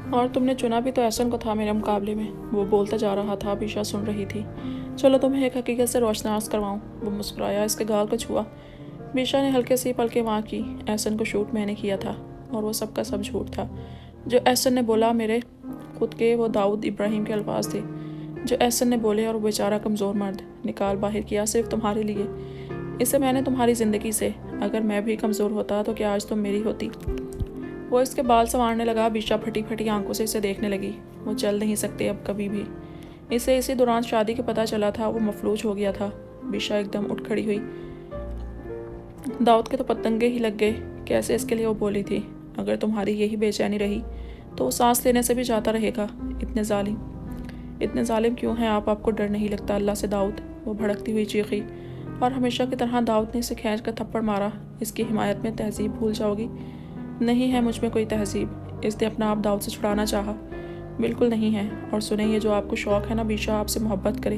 और तुमने चुना भी तो एहसन को था मेरे मुकाबले में, वो बोलता जा रहा था। बीशा सुन रही थी। चलो तुम्हें एक हकीकत से रोशनास करवाऊँ। वो मुस्कुराया, इसके गाल को छुआ। बीशा ने हल्के सी पलकें वहाँ की। एहसन को शूट मैंने किया था और वो सब का सब झूठ था। जो एहसन ने बोला मेरे खुद के वो दाऊद इब्राहिम के अल्फाज थे जो एहसन ने बोले, और वो बेचारा कमज़ोर मर्द निकाल बाहर किया सिर्फ तुम्हारे लिए। इसे मैंने तुम्हारी ज़िंदगी से। अगर मैं भी कमज़ोर होता तो क्या आज तुम मेरी होती। वो इसके बाल संवारने लगा। बीशा फटी फटी आंखों से इसे देखने लगी। वो चल नहीं सकते अब कभी भी। इसे इसी दौरान शादी के पता चला था। वो मफलूज हो गया था। बीशा एकदम उठ खड़ी हुई। दाऊद के तो पतंगे ही लग गए। कैसे इसके लिए वो बोली थी, अगर तुम्हारी यही बेचैनी रही तो वो सांस लेने से भी जाता रहेगा। इतने जालिम क्यों हैं आप? आपको डर नहीं लगता अल्लाह से दाऊद? वो भड़कती हुई चीखी और हमेशा की तरह दाऊद ने इसे खींच कर थप्पड़ मारा। इसकी हिमायत में तहजीब भूल जाओगी? नहीं है मुझ में कोई तहजीब। इसने अपना आप दाऊद से छुड़ाना चाहा। बिल्कुल नहीं है। और सुने, ये जो आपको शौक़ है ना बीशा आपसे मोहब्बत करे,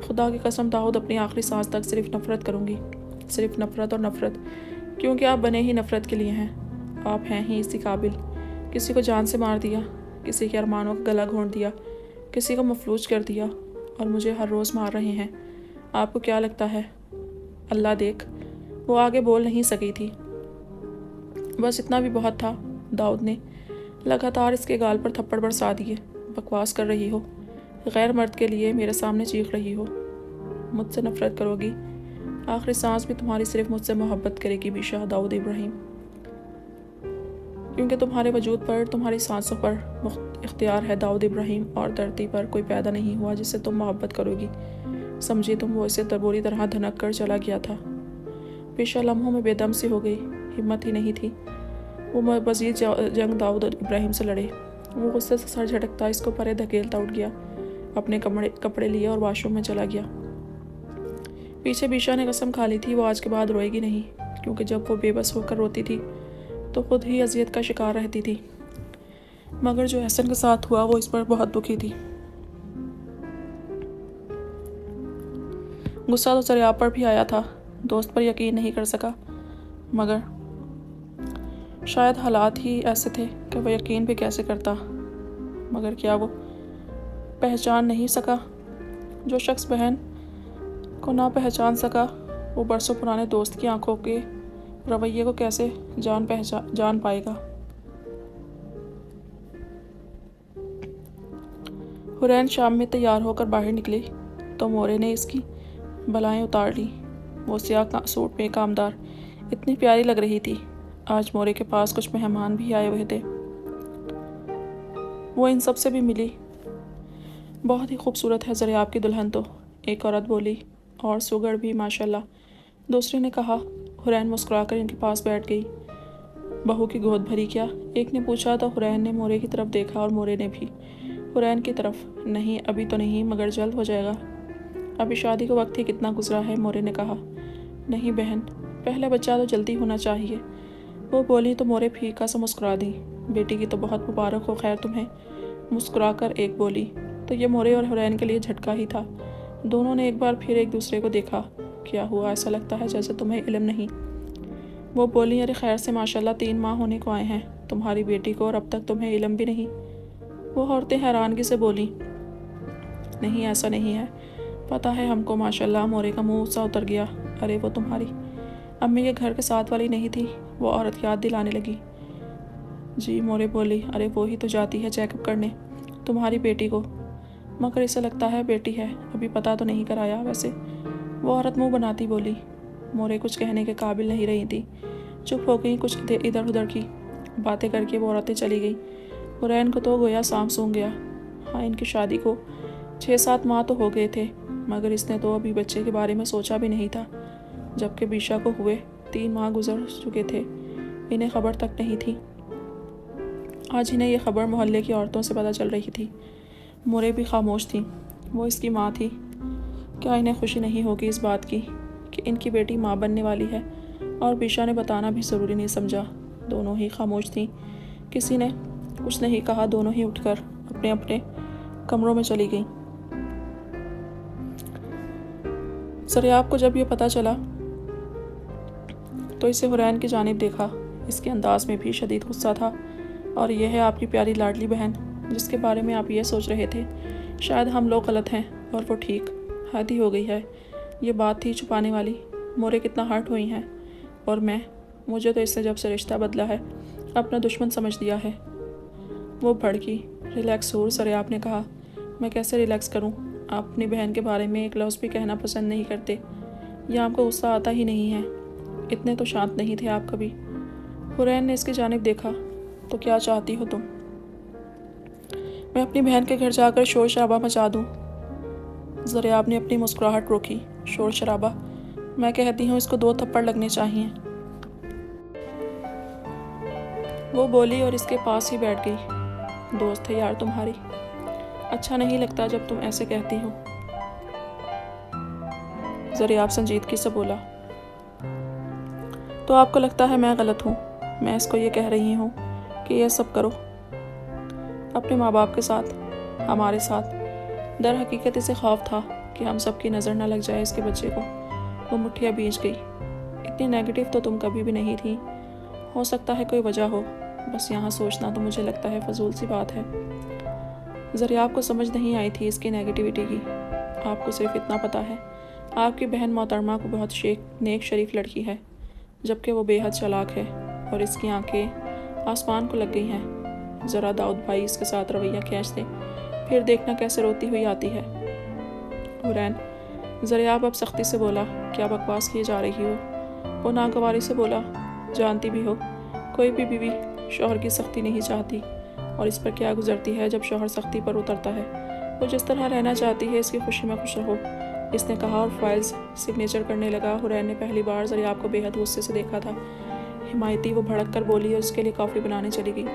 खुदा की कसम दाऊद अपनी आखिरी सांस तक सिर्फ नफ़रत करूँगी। सिर्फ नफ़रत और नफ़रत, क्योंकि आप बने ही नफ़रत के लिए हैं। आप हैं ही इसी काबिल। किसी को जान से मार दिया, किसी के अरमानों का गला घोंट दिया, किसी को मफलूज कर दिया, और मुझे हर रोज़ मार रहे हैं। आपको क्या लगता है? अल्लाह देख। वो आगे बोल नहीं सकी थी। बस इतना भी बहुत था। दाऊद ने लगातार इसके गाल पर थप्पड़ बरसा दिए। बकवास कर रही हो? गैर मर्द के लिए मेरे सामने चीख रही हो? मुझसे नफ़रत करोगी? आखिरी सांस भी तुम्हारी सिर्फ मुझसे मोहब्बत करेगी बीशा दाऊद इब्राहिम, क्योंकि तुम्हारे वजूद पर, तुम्हारी सांसों पर इख्तियार है दाऊद इब्राहिम, और धरती पर कोई पैदा नहीं हुआ जिससे तुम मोहब्बत करोगी। समझी तुम? वो इसे बुरी तरह धनक कर चला गया था। बीशा लम्हों में बेदम सी हो गई। हिम्मत ही नहीं थी वो मज़ीद जंग दाऊद इब्राहिम से लड़े। वो गुस्से से सर झटकता इसको परे धकेलता उठ गया। अपने कपड़े लिए और वॉशरूम में चला गया। पीछे बीशा ने कसम खा ली थी वो आज के बाद रोएगी नहीं, क्योंकि जब वो बेबस होकर रोती थी तो खुद ही अजियत का शिकार रहती थी। मगर जो एहसन के साथ हुआ वो इस पर बहुत दुखी थी। गुस्सा तो सरियाब पर भी आया था। दोस्त पर यकीन नहीं कर सका, मगर शायद हालात ही ऐसे थे कि वह यकीन भी कैसे करता। मगर क्या वो पहचान नहीं सका? जो शख्स बहन को ना पहचान सका, वो बरसों पुराने दोस्त की आंखों के रवैये को कैसे जान पाएगा? हुरैन शाम में तैयार होकर बाहर निकली तो मोरे ने इसकी बलाएं उतार ली। वो स्याह सूट में कामदार इतनी प्यारी लग रही थी। आज मोरे के पास कुछ मेहमान भी आए हुए थे। वो इन सब से भी मिली। बहुत ही खूबसूरत है ज़रा आपकी दुल्हन तो, एक औरत बोली, और सुगड़ भी माशाल्लाह, दूसरी ने कहा। हुरैन मुस्कुराकर इनके पास बैठ गई। बहू की गोद भरी क्या? एक ने पूछा तो हुरैन ने मोरे की तरफ देखा और मोरे ने भी हुरैन की तरफ। नहीं, अभी तो नहीं, मगर जल्द हो जाएगा। अभी शादी का वक्त ही कितना गुजरा है, मोरे ने कहा। नहीं बहन, पहला बच्चा तो जल्दी होना चाहिए, वो बोली तो मोरे फीका सा मुस्कुरा दी। बेटी की तो बहुत मुबारक हो खैर तुम्हें, मुस्कुराकर एक बोली। तो ये मोरे और हुरैन के लिए झटका ही था। दोनों ने एक बार फिर एक दूसरे को देखा। क्या हुआ? ऐसा लगता है जैसे तुम्हें इल्म नहीं। वो बोली, अरे खैर से माशाल्लाह 3 माह होने को आए हैं तुम्हारी बेटी को, और अब तक तुम्हें इल्म भी नहीं। वो औरतें हैरानगी से बोली, नहीं ऐसा नहीं है, पता है हमको माशाल्लाह। मोरे का मुंह सा उतर गया। अरे वो तुम्हारी अम्मी के घर के साथ वाली नहीं थी? वो औरत याद दिलाने लगी। जी, मोरे बोली, अरे वो ही तो जाती है चेकअप करने तुम्हारी बेटी को, मगर इसे लगता है बेटी है, अभी पता तो नहीं कराया वैसे। वो औरत मुंह बनाती बोली। मोरे कुछ कहने के काबिल नहीं रही थी, चुप हो गई। कुछ इधर उधर की बातें करके वो औरतें चली गई। हुरैन को तो गोया सांप सूंघ गया। हाँ, इनकी शादी को 6-7 माह तो हो गए थे, मगर इसने तो अभी बच्चे के बारे में सोचा भी नहीं था, जबकि बीशा को हुए 3 माह गुजर चुके थे। इन्हें खबर तक नहीं थी। आज इन्हें यह खबर मोहल्ले की औरतों से पता चल रही थी। मोरे भी खामोश थी। वो इसकी माँ थी। क्या इन्हें खुशी नहीं होगी इस बात की कि इनकी बेटी माँ बनने वाली है? और बीशा ने बताना भी ज़रूरी नहीं समझा। दोनों ही खामोश थीं। किसी ने कुछ नहीं कहा। दोनों ही उठकर अपने अपने कमरों में चली गईं। सरियाब को जब यह पता चला तो इसे हुरैन की जानिब देखा। इसके अंदाज में भी शदीद गुस्सा था। और यह है आपकी प्यारी लाडली बहन जिसके बारे में आप ये सोच रहे थे। शायद हम लोग गलत हैं और वो ठीक। हद ही हो गई है। ये बात थी छुपाने वाली। मोरे कितना हर्ट हुई हैं। और मुझे तो इससे जब से रिश्ता बदला है अपना दुश्मन समझ दिया है। वो भड़की। रिलैक्स हो सर, आपने कहा। मैं कैसे रिलैक्स करूं? आप अपनी बहन के बारे में एक लफ्ज़ भी कहना पसंद नहीं करते या आपको गुस्सा आता ही नहीं है। इतने तो शांत नहीं थे आप कभी। हुरैन ने इसकी जानिब देखा। तो क्या चाहती हो तुम? मैं अपनी बहन के घर जाकर शोर शराबा मचा दूं? ज़रियाब ने अपनी मुस्कुराहट रोकी। शोर शराबा? मैं कहती हूँ इसको 2 थप्पड़ लगने चाहिए। वो बोली और इसके पास ही बैठ गई। दोस्त है यार तुम्हारी। अच्छा नहीं लगता जब तुम ऐसे कहती हो। ज़रियाब संजीदगी से बोला। तो आपको लगता है मैं गलत हूँ? मैं इसको ये कह रही हूँ कि यह सब करो अपने माँ बाप के साथ, हमारे साथ। दर हकीकत इसे खौफ था कि हम सबकी नज़र न लग जाए इसके बच्चे को। वो मुठ्ठियाँ बींच गई। इतनी नेगेटिव तो तुम कभी भी नहीं थी। हो सकता है कोई वजह हो, बस यहाँ सोचना तो मुझे लगता है फजूल सी बात है। ज़रियाब को समझ नहीं आई थी इसकी नेगेटिविटी की। आपको सिर्फ इतना पता है आपकी बहन मोहतरमा को बहुत नेक शरीफ लड़की है, जबकि वो बेहद चालाक है और इसकी आंखें आसमान को लग गई हैं। ज़रा दाऊद भाई इसके साथ रवैया खींच दे, फिर देखना कैसे रोती हुई आती है। हुरैन। ज़रियाब अब सख्ती से बोला। क्या बकवास किए जा रही हो? वो नागवारी से बोला। जानती भी हो कोई भी बीवी शौहर की सख्ती नहीं चाहती, और इस पर क्या गुजरती है जब शौहर सख्ती पर उतरता है। वो जिस तरह रहना चाहती है इसकी खुशी में खुश रहो, इसने कहा और फाइल्स सिग्नेचर करने लगा। हुरैन ने पहली बार ज़रियाब को बेहद गुस्से से देखा था। हिमायती वो भड़क कर बोली और उसके लिए कॉफ़ी बनाने चली गई।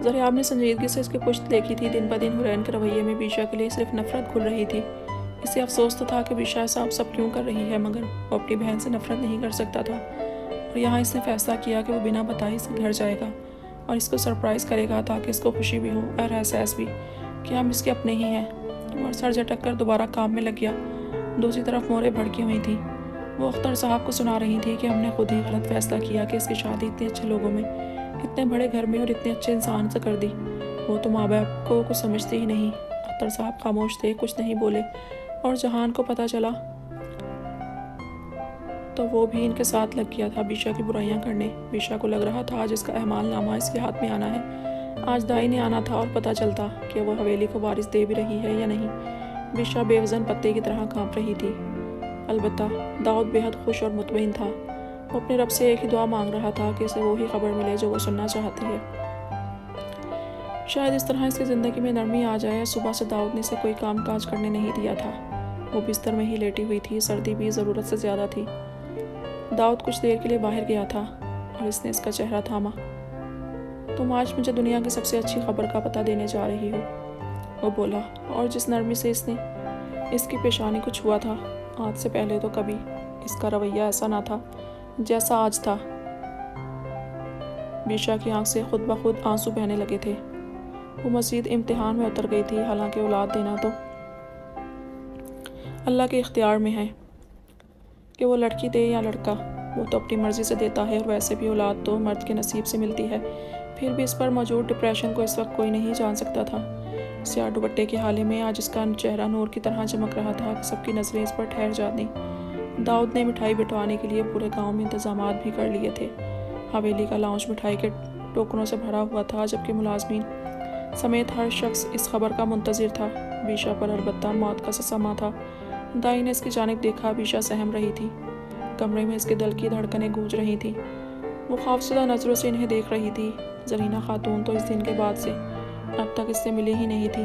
ज़रियाब ने संजीदगी से इसकी पुश्त देखी थी। दिन ब दिन हुरैन के रवैये में बीशा के लिए सिर्फ नफरत घुल रही थी। इसे अफसोस तो था कि बीशा साहब सब क्यों कर रही है, मगर वो अपनी बहन से नफरत नहीं कर सकता था। और यहाँ इसने फैसला किया कि वो बिना बताए इसके घर जाएगा और इसको सरप्राइज़ करेगा ताकि इसको खुशी भी हो और एहसास भी कि हम इसके अपने ही हैं। और सर झटक कर दोबारा काम में लग गया। दूसरी तरफ मोरे भड़की हुई थी। वो अख्तर साहब को सुना रही थी कि हमने खुद ही गलत फैसला किया कि इसकी शादी इतने अच्छे लोगों में, इतने बड़े घर में और इतने अच्छे इंसान से कर दी। वो तो माँ बाप को कुछ समझते ही नहीं। अख्तर साहब खामोश थे, कुछ नहीं बोले। और जहान को पता चला तो वो भी इनके साथ लग गया था बीशा की बुराइयां करने। बीशा को लग रहा था आज इसका अहमाल नामा इसके हाथ में आना है। आज दाई ने आना था और पता चलता कि वो हवेली को वारिस दे भी रही है या नहीं। बीशा बेवजन पत्ते की तरह कांप रही थी। अलबत्ता दाऊद बेहद खुश और मुतमईन था। वो अपने रब से एक ही दुआ मांग रहा था कि इसे वो ही खबर मिले जो वो सुनना चाहती है। शायद इस तरह इसकी ज़िंदगी में नरमी आ जाए। सुबह से दाऊद ने इसे कोई काम काज करने नहीं दिया था। वो बिस्तर में ही लेटी हुई थी। सर्दी भी ज़रूरत से ज़्यादा थी। दाऊद कुछ देर के लिए बाहर गया था और इसने इसका चेहरा थामा। तुम आज मुझे दुनिया की सबसे अच्छी खबर का पता देने जा रही हो, वो बोला। और जिस नरमी से इसने इसकी पेशानी को छुआ था, आज से पहले तो कभी इसका रवैया ऐसा ना था जैसा आज था। बीशा की आंख से खुद ब खुद आंसू बहने लगे थे। वो मज़ीद इम्तिहान में उतर गई थी। हालांकि औलाद देना तो अल्लाह के इख्तियार में है कि वो लड़की दे या लड़का, वो तो अपनी मर्ज़ी से देता है। और वैसे भी औलाद तो मर्द के नसीब से मिलती है। फिर भी इस पर मौजूद डिप्रेशन को इस वक्त कोई नहीं जान सकता था। स्याह दुपट्टे के हाले में आज इसका चेहरा नूर की तरह चमक रहा था कि सबकी नज़रें इस पर ठहर जाती। दाऊद ने मिठाई बिठवाने के लिए पूरे गांव में इंतजामात भी कर लिए थे। हवेली का लाउंज मिठाई के टोकरों से भरा हुआ था, जबकि मुलाजमीन समेत हर शख्स इस खबर का मुंतज़िर था। बीशा पर अलबत्ता मौत का समा था। दाई ने इसकी जानिब देखा। बीशा सहम रही थी। कमरे में इसके दिल की धड़कनें गूंज रही थी। वो खौफशदा नज़रों से इन्हें देख रही थी। जरीना खातून तो इस दिन के बाद से अब तक इससे मिली ही नहीं थी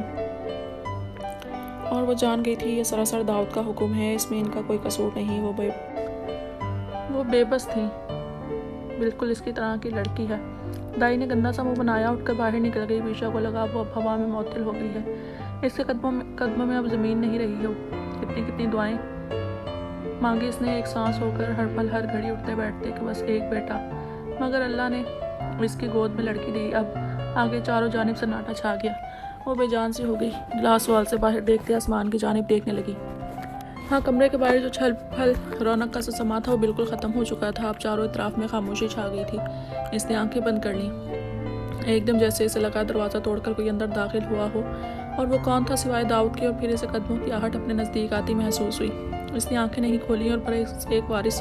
और वो जान गई थी ये सरासर दाऊद का हुक्म है, इसमें इनका कोई कसूर नहीं। वो बेबस थी, बिल्कुल इसकी तरह की लड़की है। दाई ने गंदा सा मुँह बनाया, उठकर बाहर निकल गई। बीशा को लगा वो अब हवा में मुअत्तल हो गई है। इसके कदमों में अब ज़मीन नहीं रही हो। कितनी दुआएं मांगी इसने, एक सांस होकर हर पल हर घड़ी उठते बैठते कि बस एक बेटा, मगर अल्लाह ने इसकी गोद में लड़की दी। अब आगे चारों जानिब सन्नाटा छा गया। वो बेजान सी हो गई। गिलास वाल से बाहर देखते आसमान की जानिब देखने लगी। हाँ, कमरे के बाहर जो छल फल रौनक का समा था वो बिल्कुल ख़त्म हो चुका था। अब चारों इतराफ में खामोशी छा गई थी। इसने आंखें बंद कर ली। एकदम जैसे इसे लगा दरवाज़ा तोड़कर कोई अंदर दाखिल हुआ हो, और वो कौन था सिवाय दाऊद के, और फिर इसे कदमों की आहट अपने नज़दीक आती महसूस हुई। इसने आंखें नहीं खोली और बड़े एक वारिस,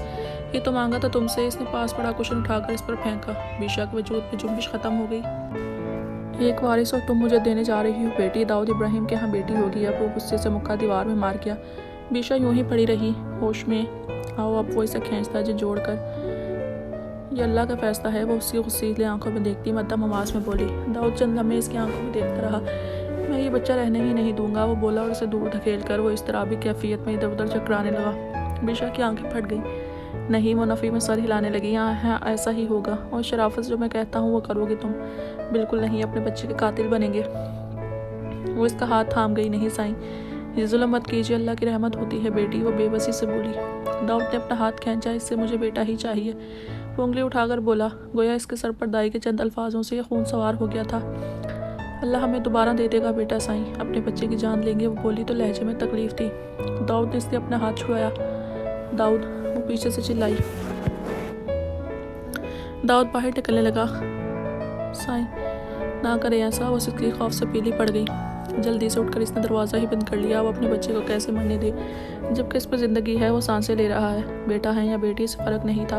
ये तो मांगा था तुमसे। इसने पास पड़ा कुशन उठाकर इस पर फेंका। बीशा के वजूद में जुम्बिश ख़त्म हो गई। एक वारिस, और तुम मुझे देने जा रही हो बेटी? दाऊद इब्राहिम के यहाँ बेटी होगी। अब वो गुस्से से मुक्का दीवार में मार गया। बीशा यूं ही पड़ी रही होश में। आओ, अब वो इसे खींचता जो जोड़ कर, ये अल्लाह का फैसला है। वो उसकी गुस्सीले आंखों में देखती मद्दम आवाज़ में बोली। दाऊद चंद लम्हे इसकी आंखों में देखता रहा। मैं ये बच्चा रहने ही नहीं दूंगा, वो बोला, और उसे दूर धकेल कर वो इस तरह भी कैफियत में इधर उधर चकराने लगा। बीशा की आंखें फट गईं। नहीं, वो नफ़ी में सर हिलाने लगी। हाँ, ऐसा ही होगा, और शराफत से जो मैं कहता हूँ वो करोगे तुम। बिल्कुल नहीं, अपने बच्चे के कातिल बनेंगे। वो इसका हाथ थाम गई। नहीं साईं, ये जुल्म मत कीजिए, अल्लाह की रहमत होती है बेटी, वो बेबसी से बोली। दाऊद ने अपना हाथ खींचा। इससे मुझे बेटा ही चाहिए, वो उंगली उठाकर बोला। गोया इसके सर पर दाई के चंद अल्फाजों से खून सवार हो गया था। अल्लाह हमें दोबारा दे देगा बेटा साईं, अपने बच्चे की जान लेंगे, वो बोली तो लहजे में तकलीफ थी। दाऊद ने इससे अपना हाथ छुड़ाया। दाऊद, वो पीछे से चिल्लाई। दाऊद बाहर निकलने लगा। साईं ना करे ऐसा, वो इसके खौफ से पीली पड़ गई। जल्दी से उठकर इसने दरवाज़ा ही बंद कर लिया। वो अपने बच्चे को कैसे मरने दे, जबकि इस पर ज़िंदगी है, वो सांसें ले रहा है। बेटा है या बेटी, से फ़र्क नहीं था।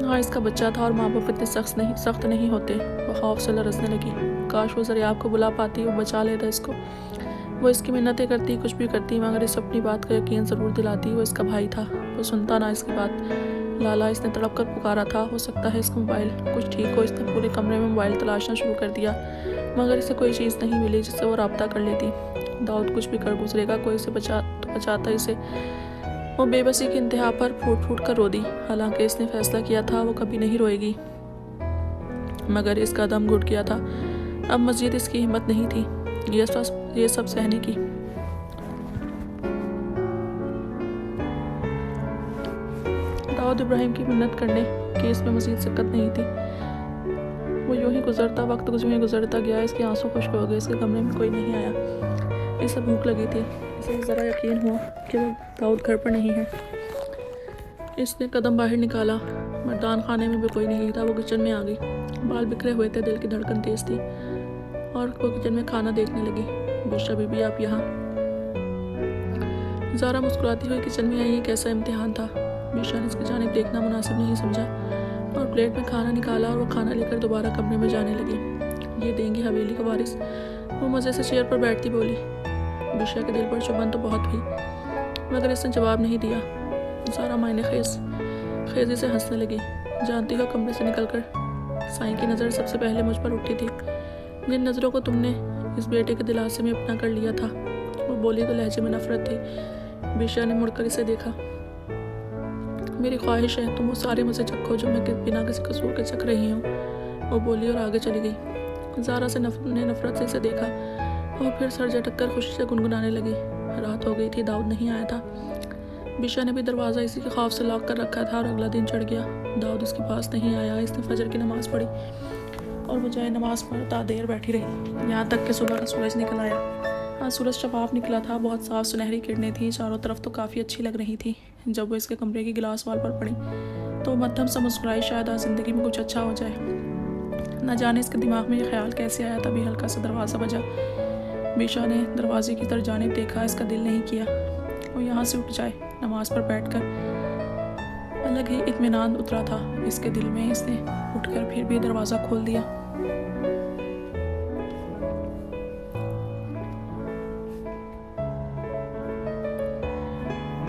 हाँ, इसका बच्चा था, और माँ बाप इतने सख्त नहीं होते। वो खौफ से लरसने लगी। काश वो ज़रियाब को बुला पाती, वो बचा लेता इसको। वो इसकी मिन्नतें करती, कुछ भी करती, मगर इस अपनी बात का यकीन ज़रूर दिलाती। वो इसका भाई था, वो सुनता ना इसकी बात। लाला, इसने तड़प कर पुकारा था। हो सकता है इसका मोबाइल कुछ ठीक हो। इसने पूरे कमरे में मोबाइल तलाशना शुरू कर दिया, मगर इसे कोई चीज़ नहीं मिली जिससे वो रब्ता कर लेती। दाऊद कुछ भी कर गुजरेगा, कोई इसे बचाता इसे। वो बेबसी की इंतहा पर फूट फूट कर रो दी। हालांकि इसने फैसला किया था वो कभी नहीं रोएगी, मगर इसका दम घुट गया था। अब मज़ीद इसकी हिम्मत नहीं थी ये सब सहने की। दाऊद इब्राहिम की मिन्नत करने की इसमें मज़ीद शिक्कत नहीं थी। वो यूं ही वक्त गुजरता गया। इसके आंसू खुश्क हो गए। इसके कमरे में कोई नहीं आया। इसे भूख लगी थी। इसे ज़रा यकीन हुआ कि वो दाऊद घर पर नहीं है। इसने कदम बाहर निकाला। मर्दान खाने में भी कोई नहीं था। वो किचन में आ गई। बाल बिखरे हुए थे, दिल की धड़कन तेज थी, और वो किचन में खाना देखने लगी। बीशा बीबी, आप यहाँ? ज़ारा मुस्कुराती हुई किचन में आई। ये कैसा इम्तिहान था? बीशा ने इसकी जानिब देखना मुनासिब नहीं समझा और प्लेट में खाना निकाला, और वो खाना लेकर दोबारा कमरे में जाने लगी। ये देंगी हवेली को वारिस? वो मज़े से चेयर पर बैठती बोली। बीशा के दिल पर चुभन तो बहुत हुई, मगर इसने जवाब नहीं दिया। ज़ारा मायने खेजी से हंसने लगी। जानती हो, कमरे से निकलकर साईं की नज़र सबसे पहले मुझ पर उठी थी। जिन नज़रों को तुमने इस बेटे के दिलासे में अपना कर लिया था। वो बोली तो लहजे में नफरत थी। बीशा ने मुड़कर इसे देखा। मेरी ख्वाहिश है तुम वो सारे मज़े चखो जो मैं बिना किसी कसूर के चख रही हूँ, वो बोली और आगे चली गई। ज़ारा से नफरत से इसे देखा और फिर सर झटक कर खुशी से गुनगुनाने लगी। रात हो गई थी, दाऊद नहीं आया था। बीशा ने भी दरवाज़ा इसी के खौफ से लॉक कर रखा था, और अगला दिन चढ़ गया। दाऊद इसके पास नहीं आया। इसने फजर की नमाज़ पढ़ी और वो जाए नमाज पढ़ता देर बैठी रही, यहाँ तक कि सुबह का सूरज निकल आया। हाँ, सूरज शफाफ निकला था। बहुत साफ सुनहरी किरणें थी चारों तरफ, तो काफ़ी अच्छी लग रही थी। जब वो इसके कमरे की गिलास वाल पर पड़ी तो मध्यम सा मुस्कुराई, शायद आज ज़िंदगी में कुछ अच्छा हो जाए। न जाने इसके दिमाग में ये ख्याल कैसे आया। तभी हल्का सा दरवाज़ा बजा। बीशा ने दरवाजे की तरफ जाने देखा। इसका दिल नहीं किया वो यहाँ से उठ जाए। नमाज पर बैठकर अलग ही इत्मीनान उतरा था इसके दिल में। इसने उठकर फिर भी दरवाज़ा खोल दिया।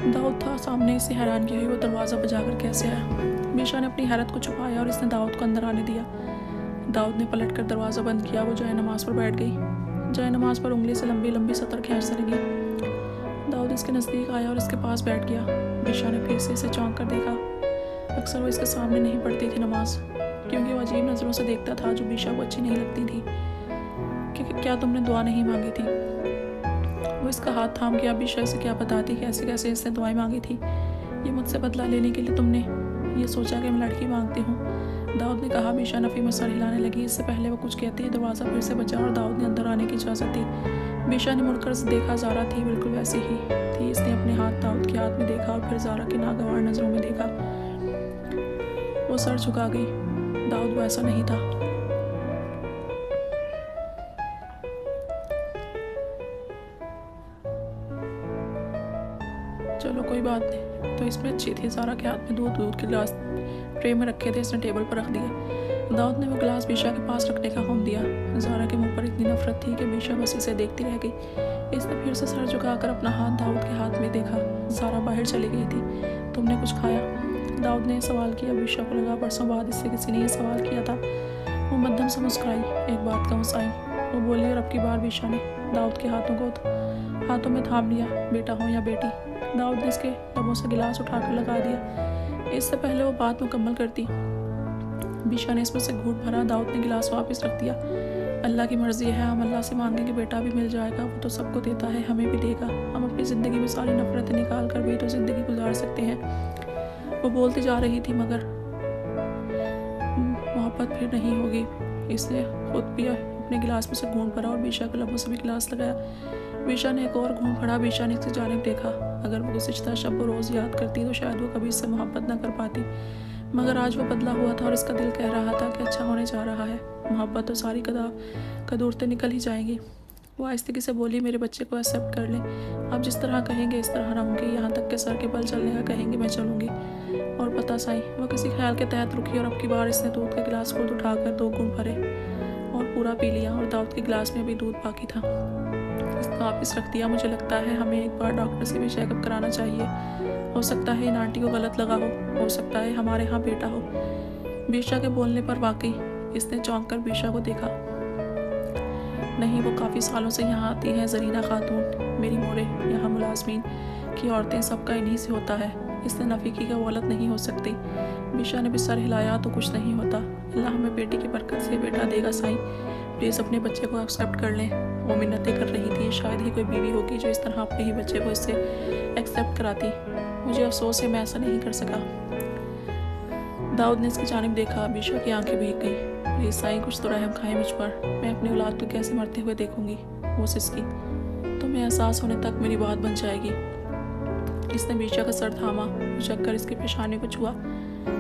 दाऊद था सामने। इसे हैरान की हुई वो दरवाज़ा बजाकर कैसे आया। बीशा ने अपनी हैरत को छुपाया और इसने दाऊद को अंदर आने दिया। दाऊद ने पलटकर दरवाज़ा बंद किया। वो जाए नमाज पर बैठ गई। जाए नमाज पर उंगली से लंबी लंबी सतर खींचने लगी। दाऊद इसके नज़दीक आया और इसके पास बैठ गया। बीशा ने फिर से इसे चौंक कर देखा। अक्सर वो इसके सामने नहीं पढ़ती थी नमाज, क्योंकि वो अजीब नज़रों से देखता था जो बीशा को अच्छी नहीं लगती थी। कि क्या तुमने दुआ नहीं मांगी थी? वो इसका हाथ थाम गया। बीशा इसे क्या बताती कैसे कैसे इसने दुआएं मांगी थी। ये मुझसे बदला लेने के लिए तुमने ये सोचा कि मैं लड़की मांगती हूँ? दाऊद ने कहा। बीशा नफ़ी में सर हिलाने लगी। इससे पहले वो कुछ कहती दरवाज़ा फिर से बचा और दाऊद ने अंदर आने की इजाज़त दी। बीशा ने मुड़कर देखा। ज़ारा थी, बिल्कुल वैसी ही थी। इसने अपने हाथ दाऊद के हाथ में देखा और फिर ज़ारा की नागवार नज़रों में देखा। वो सर झुका गई। दाऊद वो ऐसा नहीं था। चलो कोई बात नहीं। तो इसमें अच्छी थी। ज़ारा के हाथ में दूध के गिलास ट्रे में रखे थे, इसने टेबल पर रख दिए। दाऊद ने वो गिलास बीशा के पास रखने का हुक्म दिया। ज़ारा के मुंह पर इतनी नफरत थी कि बीशा बस इसे देखती रह गई। इसने फिर से सर झुकाकर अपना हाथ दाऊद के हाथ में देखा। ज़ारा बाहर चली गई थी। तुमने कुछ खाया? दाऊद ने सवाल किया। बीशा को लगा बरसों बाद इससे किसी ने यह सवाल किया था। वो मध्यम से मुस्कुराई, एक बात का मुस्काई। वो बोली और अब की बार बीशा ने दाऊद के हाथों में थाम लिया। बेटा हो या बेटी। दाऊद ने इसके लबों से गिलास उठाकर लगा दिया। इससे पहले वो बात मुकम्मल करती, बीशा ने इसमें से घूंट भरा। दाऊद ने गिलास वापस रख दिया। अल्लाह की मर्जी है, हम अल्लाह से मांगेंगे बेटा भी मिल जाएगा। वो तो सबको देता है, हमें भी देगा। हम अपनी ज़िंदगी में सारी नफरतें निकाल कर भी तो ज़िंदगी गुजार सकते हैं। वो बोलती जा रही थी, मगर मोहब्बत फिर नहीं होगी। इसने खुद भी अपने गिलास में से घूंट भरा और बीशा के लबों से भी गिलास लगाया। बीशा ने एक और घूंट भरा। बीशा ने इसकी जानिब देखा। अगर वो गुज़िश्ता शब को रोज़ याद करती तो शायद वो कभी इससे मोहब्बत ना कर पाती, मगर आज वो बदला हुआ था और इसका दिल कह रहा था कि अच्छा होने जा रहा है। मोहब्बत तो सारी कदूरतें निकल ही जाएंगी। वो आहिस्ते से बोली, मेरे बच्चे को एक्सेप्ट कर लें। आप जिस तरह कहेंगे इस तरह रहूँगी, यहाँ तक के सर के बल चलने का कहेंगे मैं चलूँगी। और पता साईं, वो किसी ख्याल के तहत रुकी और अब की बार इसने दूध का गिलास खुद उठाकर 2 घूंट भरे और पूरा पी लिया। और दाऊद के गिलास में भी दूध बाकी था। इसने वापस रख दिया। मुझे लगता है हमें एक बार डॉक्टर से भी चेकअप कराना चाहिए। हो सकता है इन आंटी को गलत लगा हो सकता है हमारे यहाँ बेटा हो। बीशा के बोलने पर वाकई इसने चौंक कर बीशा को देखा। नहीं, वो काफ़ी सालों से यहाँ आती हैं। जरीना खातून, मेरी मोरे, यहाँ मुलाजमीन की औरतें, सबका इन्हीं से होता है। इसने नफ़ी की का गलत नहीं हो सकती। बीशा ने भी सर हिलाया। तो कुछ नहीं होता। अल्लाह हमें बेटी की बरकत से बेटा देगा साईं। प्लीज़ अपने बच्चे को एक्सेप्ट कर लें। वो मिन्नतें कर रही थी। शायद ही कोई बीवी होगी जो इस तरह अपने ही बच्चे को इससे एक्सेप्ट कराती। मुझे अफसोस है मैं ऐसा नहीं कर सका। दाऊद ने इसकी जानिब देखा। बीशा की आंखें भीग गई। प्लीज़ साईं, कुछ तो रहम खाएं मुझ पर। मैं अपनी औलाद को कैसे मरते हुए देखूंगी। वो सिसकी। तुम्हें एहसास होने तक मेरी बात बन जाएगी। इसने बीशा का सर थामा, झुककर इसके पेशानी को छुआ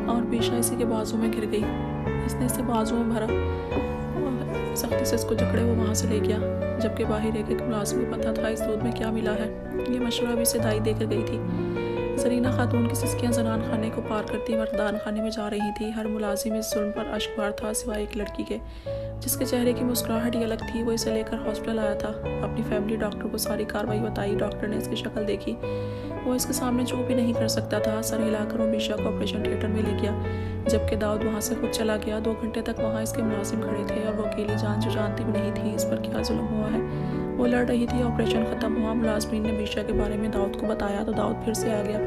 और बीशा इसी के बाजू में गिर गई। इसने इसे बाजू में भरा और सख्ती से इसको जकड़े वो वहाँ से ले गया। जबकि बाहर एक मुलाजिम को पता था इस दूध में क्या मिला है। ये मशवरा भी इसे दाई देकर गई थी। जरीना खातून की सिसकियाँ जनान खाने को पार करती मर्दान खाने में जा रही थी। हर मुलाजिम इस जुल्म पर अश्कबार था, सिवाय एक लड़की के, जिसके चेहरे की मुस्कुराहट ही अलग थी। वो इसे लेकर हॉस्पिटल आया था। अपनी फैमिली डॉक्टर को सारी कार्रवाई बताई। डॉक्टर ने इसकी शक्ल देखी। वो इसके सामने चुप भी नहीं कर सकता था। सर हिलाकर वो बीशा को ऑपरेशन थिएटर में ले गया, जबकि दाऊद वहाँ से खुद चला गया। 2 घंटे तक वहाँ इसके मुलाजिम खड़े थे और वो अकेली जान जो जानती भी नहीं थी इस पर क्या जुल्म हुआ है। वो लड़ रही थी। ऑपरेशन ख़त्म हुआ। मुलाजमीन ने बीशा के बारे में दाऊद को बताया तो दाऊद फिर से आ गया।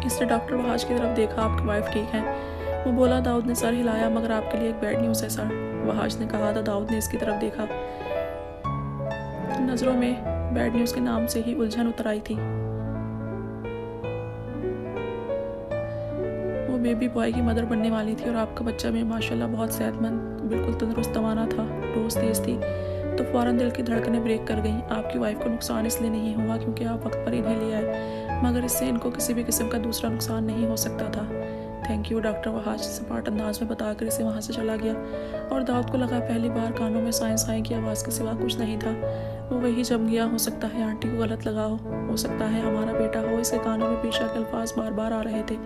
इसने डॉक्टर वहाज की तरफ देखा। आपकी वाइफ ठीक है? वो बोला। दाऊद ने सर हिलाया। मगर आपके लिए एक बैड न्यूज़ है सर, वहाज ने कहा। तो दाऊद ने इसकी तरफ देखा। नज़रों में बैड न्यूज़ के नाम से ही उलझन उतर आई थी। वो बेबी बॉय की मदर बनने वाली थी और आपका बच्चा में माशाल्लाह बहुत सेहतमंद, बिल्कुल तंदुरुस्त तवाना था। डोज तेज थी तो फ़ौरन दिल की धड़कनें ब्रेक कर गईं। आपकी वाइफ को नुकसान इसलिए नहीं हुआ क्योंकि आप वक्त पर इन्हें ले आए, मगर इससे इनको किसी भी किस्म का दूसरा नुकसान नहीं हो सकता था। थैंक यू, डॉक्टर वहाज सपाट अंदाज में बताकर इसे वहाँ से चला गया। और दाऊद को लगा पहली बार कानों में साएं की आवाज़ के सिवा कुछ नहीं था। वो वही जम गया। हो सकता है आंटी को गलत लगा हो सकता है हमारा बेटा हो। इसके कानों में बीशा के अल्फाज बार बार आ रहे थे।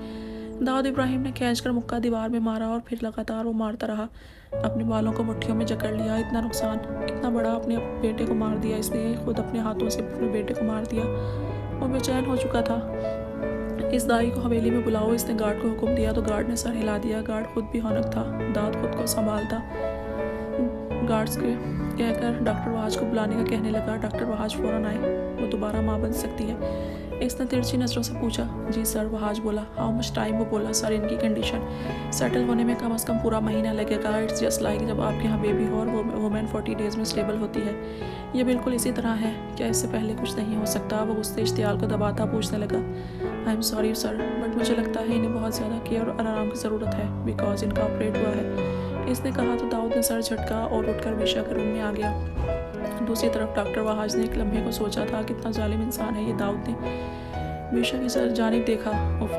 दाऊद इब्राहिम ने खींचकर मुक्का दीवार में मारा और फिर लगातार वो मारता रहा। अपने बालों को मुट्ठियों में जकड़ लिया। इतना नुकसान, इतना बड़ा, अपने बेटे को मार दिया इसने। खुद अपने हाथों से अपने बेटे को मार दिया। वो बेचैन हो चुका था। इस दाई को हवेली में बुलाओ, इसने गार्ड को हुक्म दिया तो गार्ड ने सर हिला दिया। गार्ड खुद भी हौनक था। दाऊद खुद को संभालता गार्ड्स के कहकर डॉक्टर वहाज को बुलाने का कहने लगा। डॉक्टर वहाज फ़ौरन आए। वो दोबारा माँ बन सकती है? इसने तिरछी नज़रों से पूछा। जी सर, वहाज बोला। How much time? वो बोला, सर इनकी कंडीशन सेटल होने में कम से कम पूरा महीना लगेगा। इट्स जस्ट लाइक जब आपके यहाँ बेबी हो और वो वुमेन 40 डेज़ में स्टेबल होती है। ये बिल्कुल इसी तरह है। क्या इससे पहले कुछ नहीं हो सकता? वो गुस्से इश्तियाल को दबाता पूछने लगा। I am sorry sir, but मुझे लगता है इन्हें बहुत ज़्यादा केयर और आराम की ज़रूरत है बिकॉज इनका ऑपरेट हुआ है। इसने कहा तो दाऊद ने सर झटका और उठकर बीशा के रूम में आ गया। दूसरी तरफ डॉक्टर वहाज ने एक लम्हे को सोचा था कितना जालिम इंसान है ये दाऊद ने। बीशा की सर जानिब देखा।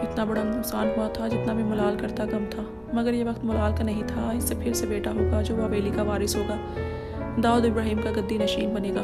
इतना बड़ा नुकसान हुआ था जितना भी मुलाल करता कम था, मगर ये वक्त मुलाल का नहीं था। इससे फिर से बेटा होगा जो हवेली का वारिस होगा, दाऊद इब्राहिम का गद्दी नशीन बनेगा।